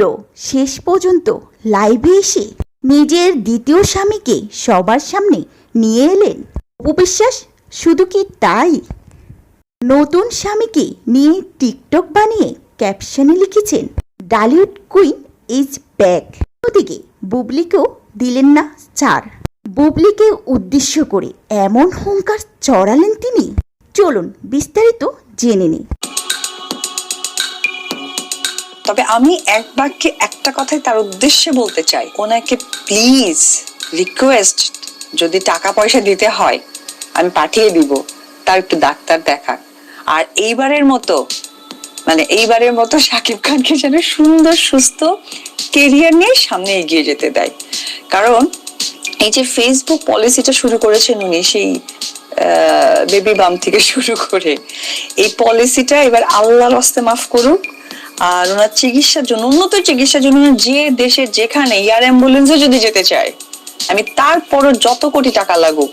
কাণ্ড, শেষ পর্যন্ত লাইভে এসে নিজের দ্বিতীয় স্বামীকে সবার সামনে নিয়ে এলেন অপু বিশ্বাস। শুধু কি তাই, নতুন স্বামীকে নিয়ে টিকটক বানিয়ে ক্যাপশনে লিখেছেন ডালিউড কুইন ইজ ব্যাক। ওদিকে বুবলিকেও দিলেন না ছাড়। বুবলিকে উদ্দেশ্য করে এমন হুঙ্কার চড়ালেন তিনি, চলুন বিস্তারিত জেনে নিই। তবে আমি এক বাক্যে একটা কথাই তার উদ্দেশ্যে বলতে চাই, ওনাকে প্লিজ রিকোয়েস্ট, যদি টাকা পয়সা দিতে হয় আমি পাঠিয়ে দিব, তার একটু ডাক্তার দেখান। আর এইবারের মতো শাকিব খানকে যেন সুন্দর সুস্থ কেরিয়ার নিয়ে সামনে এগিয়ে যেতে দেয়। কারণ এই যে ফেসবুক পলিসিটা শুরু করেছেন উনি, সেই বেবি বাম থেকে শুরু করে এই পলিসিটা এবার আল্লাহর হস্তে মাফ করুক। আর ওনার চিকিৎসার জন্য, উন্নত চিকিৎসার জন্য যে দেশের যেখানে এয়ার অ্যাম্বুলেন্সে যদি যেতে চায়, আমি তারপরও যত কোটি টাকা লাগুক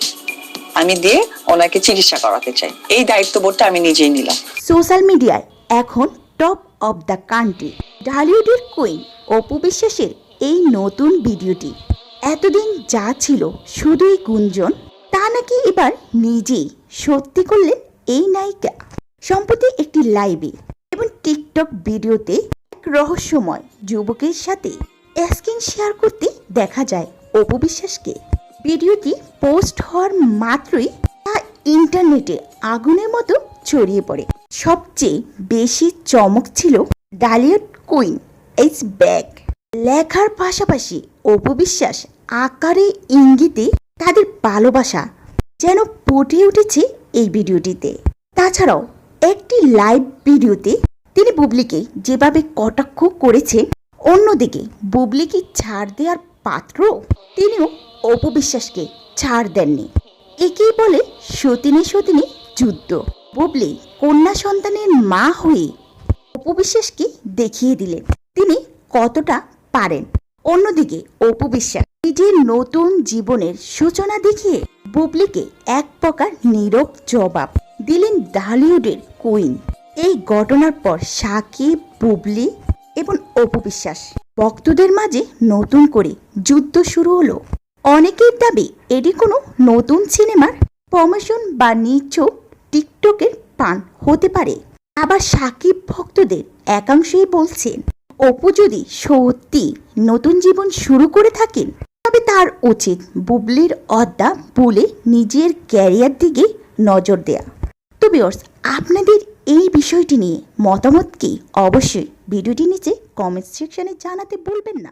আমি দিয়ে ওনাকে চিকিৎসা করাতে চাই। এই দায়িত্ববোধটা আমি নিজেই নিলাম। সোশ্যাল মিডিয়ায় এখন টপ অফ দ্য কান্ট্রি ঢালিউডের কুইন অপু বিশ্বাসের এই নতুন ভিডিওটি। এতদিন যা ছিল শুধুই গুঞ্জন, তা নাকি এবার নিজেই সত্যি করলেন এই নায়িকা। সম্প্রতি একটি লাইভে এবং টিকটক ভিডিওতে এক রহস্যময় যুবকের সাথে স্ক্রিন শেয়ার করতে দেখা যায় অপু বিশ্বাসকে। ভিডিওটি পোস্ট হওয়ার মাত্রই তা ইন্টারনেটে আগুনের মতো ছড়িয়ে পড়ে। সবচেয়ে বেশি চমক ছিল ডালিউড কুইন ইজ ব্যাক লেখার পাশাপাশি অপু বিশ্বাস আকারে ইঙ্গিতে তাদের ভালোবাসা যেন ফুটে উঠেছে এই ভিডিওটিতে। তাছাড়াও একটি লাইভ ভিডিওতে তিনি বুবলিকে যেভাবে কটাক্ষ করেছেন, অন্যদিকে বুবলিকে ছাড় দেওয়ার পাত্র তিনিও অপু বিশ্বাসকে ছাড় দেননি। একেই বলে সতিনী সতিনী যুদ্ধ। বুবলি কন্যা সন্তানের মা হয়ে অপু বিশ্বাসকে দেখিয়ে দিলেন তিনি কতটা পারেন। অন্যদিকে অপু বিশ্বাস নিজের নতুন জীবনের সূচনা দেখিয়ে বুবলিকে এক প্রকার নীরব জবাব দিলেন ঢালিউডের কুইন। এই ঘটনার পর সাকিব, বুবলি এবং অপু বিশ্বাস ভক্তদের মাঝে নতুন করে যুদ্ধ শুরু হলো। অনেকের দাবি এটি কোনো নতুন সিনেমার প্রমোশন বা নিছক টিকটকের পান হতে পারে। আবার সাকিব ভক্তদের একাংশই বলছেন অপু যদি সত্যি নতুন জীবন শুরু করে থাকেন তবে তার উচিত বুবলির অদ্দা বলে নিজের ক্যারিয়ার দিকে নজর দেয়া। তো ভিউয়ার্স, আপনাদের এই বিষয়টি নিয়ে মতামত কি অবশ্যই ভিডিওটি নিচে কমেন্ট সেকশনে জানাতে ভুলবেন না।